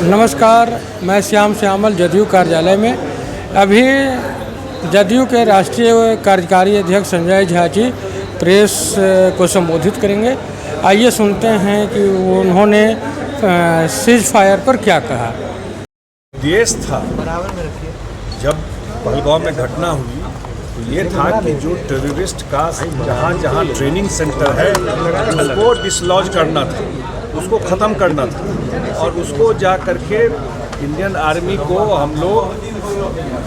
नमस्कार, मैं श्याम श्यामल जदयू कार्यालय में। अभी जदयू के राष्ट्रीय कार्यकारी अध्यक्ष संजय झा जी प्रेस को संबोधित करेंगे। आइए सुनते हैं कि उन्होंने सीज फायर पर क्या कहा। देश था जब पहलगाम में घटना हुई तो ये था कि जो टेररिस्ट का जहाँ जहाँ ट्रेनिंग सेंटर है उसको डिसलॉज करना था, उसको ख़त्म करना था और उसको जा करके इंडियन आर्मी को हम लोग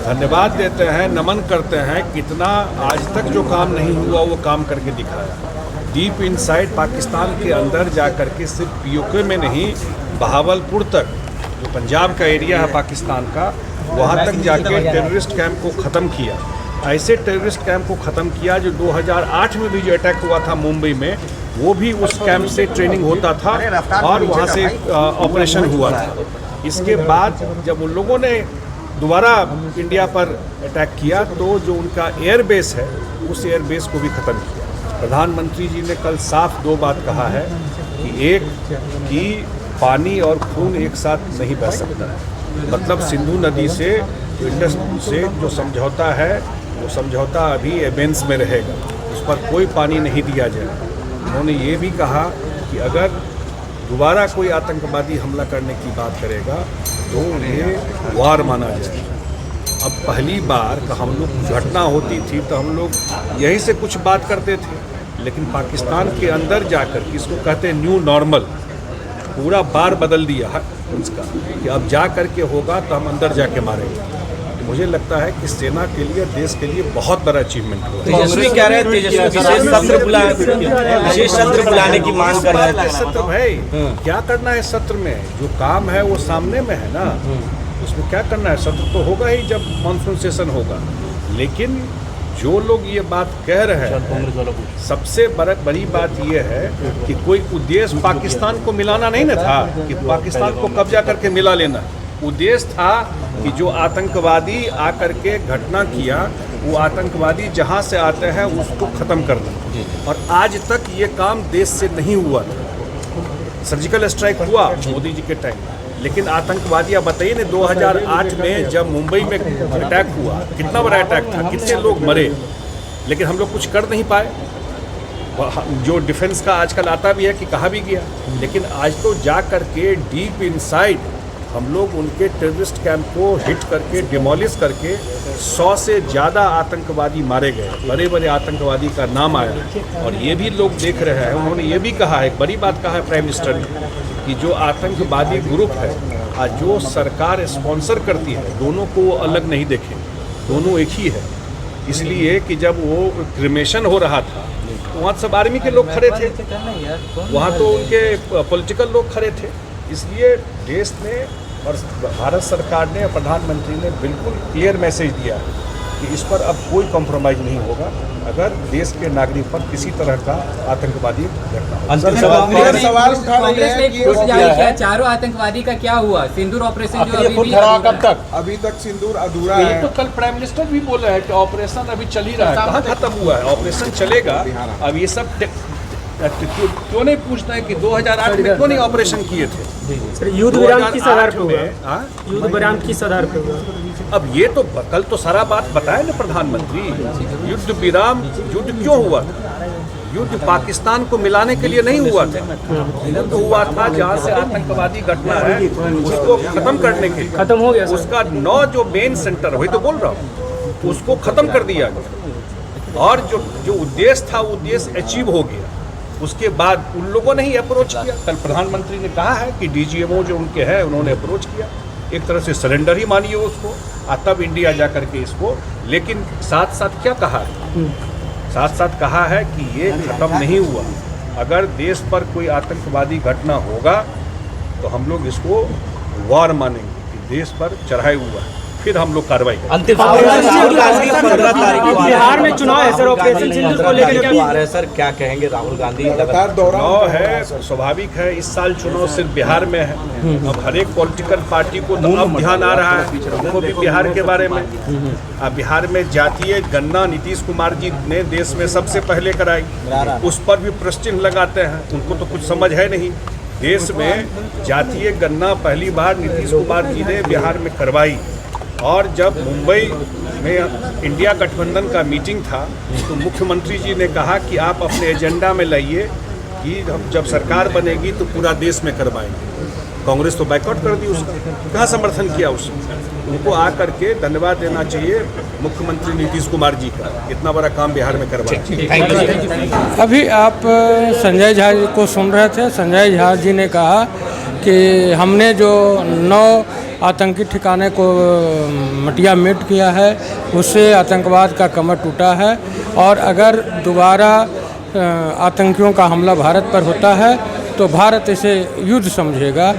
धन्यवाद देते हैं, नमन करते हैं। कितना आज तक जो काम नहीं हुआ वो काम करके दिखाया। डीप इनसाइड पाकिस्तान के अंदर जा करके सिर्फ पीओके में नहीं, बहावलपुर तक जो पंजाब का एरिया है पाकिस्तान का, वहाँ तक जाके टेररिस्ट कैंप को ख़त्म किया। ऐसे टेररिस्ट कैंप को ख़त्म किया जो 2008 में भी जो अटैक हुआ था मुंबई में, वो भी उस कैंप से ट्रेनिंग होता था और वहाँ से ऑपरेशन हुआ था। इसके बाद जब उन लोगों ने दोबारा इंडिया पर अटैक किया तो जो उनका एयरबेस है उस एयरबेस को भी ख़त्म किया। प्रधानमंत्री जी ने कल साफ दो बात कहा है कि एक कि पानी और खून एक साथ नहीं बह सकता है। मतलब सिंधु नदी से इंडस से जो समझौता है वो समझौता अभी एबेंस में रहेगा, उस पर कोई पानी नहीं दिया जाएगा। उन्होंने ये भी कहा कि अगर दोबारा कोई आतंकवादी हमला करने की बात करेगा तो उन्हें वार माना जाएगा। अब पहली बार हम लोग घटना होती थी तो हम लोग यहीं से कुछ बात करते थे, लेकिन पाकिस्तान के अंदर जाकर इसको कहते हैं न्यू नॉर्मल, पूरा बार बदल दिया है उसका कि अब जा करके होगा तो हम अंदर जाके मारेंगे। तो मुझे लगता है कि सेना के लिए, देश के लिए बहुत बड़ा अचीवमेंट हुआ। तेजस्वी कह रहे हैं विशेष सत्र बुलाने की मांग कर रहे हैं। सत्र भाई क्या करना है सत्र में? जो काम है वो सामने में है ना, उसमें क्या करना है? सत्र तो होगा ही जब मानसून सेशन होगा। लेकिन जो लोग ये बात कह रहे हैं, सबसे बड़ी बात ये है कि कोई उद्देश्य पाकिस्तान को मिलाना नहीं ना था कि पाकिस्तान को कब्जा करके मिला लेना। उद्देश्य था कि जो आतंकवादी आकर के घटना किया वो आतंकवादी जहां से आते हैं उसको ख़त्म करना। और आज तक ये काम देश से नहीं हुआ था। सर्जिकल स्ट्राइक हुआ मोदी जी के टाइम, लेकिन आतंकवादी, आप बताइए ना 2008 में जब मुंबई में अटैक हुआ, कितना बड़ा अटैक था, कितने लोग मरे, लेकिन हम लोग कुछ कर नहीं पाए। जो डिफेंस का आजकल आता भी है कि कहा भी गया, लेकिन आज तो जा करके डीप इनसाइड हम लोग उनके टेररिस्ट कैंप को हिट करके, डिमोलिश करके 100 से ज़्यादा आतंकवादी मारे गए। बड़े बड़े आतंकवादी का नाम आया और ये भी लोग देख रहे हैं। उन्होंने ये भी कहा है, बड़ी बात कहा है प्राइम मिनिस्टर ने, कि जो आतंकवादी ग्रुप है और जो सरकार स्पॉन्सर करती है, दोनों को अलग नहीं देखें, दोनों एक ही है। इसलिए कि जब वो क्रिमेशन हो रहा था तो वहाँ सब आर्मी के लोग खड़े थे, वहाँ तो उनके पॉलिटिकल लोग खड़े थे। इसलिए देश ने और भारत सरकार ने, प्रधानमंत्री ने बिल्कुल क्लियर मैसेज दिया कि इस पर अब कोई कॉम्प्रोमाइज़ नहीं होगा अगर देश के नागरिक पर किसी तरह का आतंकवादी घटना। सवाल उठा रहे हैं कि चारों आतंकवादी का क्या हुआ? सिंदूर ऑपरेशन जो अभी तक सिंदूर अधूरा है। तो कल प्राइम मिनिस्टर भी बोल रहे हैं कि ऑपरेशन अभी चल ही रहा है। कहाँ खत्म हुआ है? ऑपरेशन चलेगा। अब ये सब क्यों नहीं पूछता है कि 2008 में क्यों नहीं ऑपरेशन किए थे? युद्ध विराम किस आधार पर हुआ? युद्ध विराम किस आधार पर हुआ? अब ये तो कल तो सारा बात बताया ना प्रधानमंत्री। युद्ध विराम, युद्ध क्यों हुआ था? युद्ध पाकिस्तान को मिलाने के लिए नहीं हुआ था। युद्ध हुआ था जहाँ से आतंकवादी घटना है उसको खत्म करने के लिए। खत्म हो गया उसका 9 जो मेन सेंटर, वही तो बोल रहा हूँ, उसको खत्म कर दिया गया और जो उद्देश्य था वो उद्देश्य अचीव हो गया। उसके बाद उन लोगों ने ही अप्रोच किया। कल प्रधानमंत्री ने कहा है कि डीजीएमओ जो उनके हैं उन्होंने अप्रोच किया, एक तरह से सरेंडर ही मानिए उसको, तब इंडिया जा करके इसको। लेकिन साथ साथ क्या कहा है? साथ साथ कहा है कि ये ख़त्म नहीं हुआ। अगर देश पर कोई आतंकवादी घटना होगा तो हम लोग इसको वार मानेंगे कि देश पर चढ़ाई हुआ है, फिर हम लोग कार्रवाई करेंगे। बिहार में चुनाव है सर, ऑपरेशन सिंदूर को लेकर क्या है सर, क्या कहेंगे? राहुल गांधी लगातार चुनाव है, स्वाभाविक है। इस साल चुनाव सिर्फ बिहार में है। अब हर एक पॉलिटिकल पार्टी को तो अब ध्यान आ रहा है उनको भी बिहार के बारे में। अब बिहार में जातीय गणना नीतीश कुमार जी ने देश में सबसे पहले कराई, उस पर भी प्रश्न चिन्ह लगाते हैं। उनको तो कुछ समझ है नहीं देश में जातीय गणना पहली बार नीतीश कुमार जी ने बिहार में करवाई, और जब मुंबई में इंडिया गठबंधन का मीटिंग था तो मुख्यमंत्री जी ने कहा कि आप अपने एजेंडा में लाइए कि हम जब सरकार बनेगी तो पूरा देश में करवाएंगे। कांग्रेस तो बैकआउट कर दी, उसका कहाँ समर्थन किया उसने। उनको आकर के धन्यवाद देना चाहिए मुख्यमंत्री नीतीश कुमार जी का, इतना बड़ा काम बिहार में करवाया। अभी आप संजय झा जी को सुन रहे थे। संजय झा जी ने कहा कि हमने जो 9 आतंकी ठिकाने को मटिया मेट किया है, उससे आतंकवाद का कमर टूटा है, और अगर दोबारा आतंकियों का हमला भारत पर होता है तो भारत इसे युद्ध समझेगा।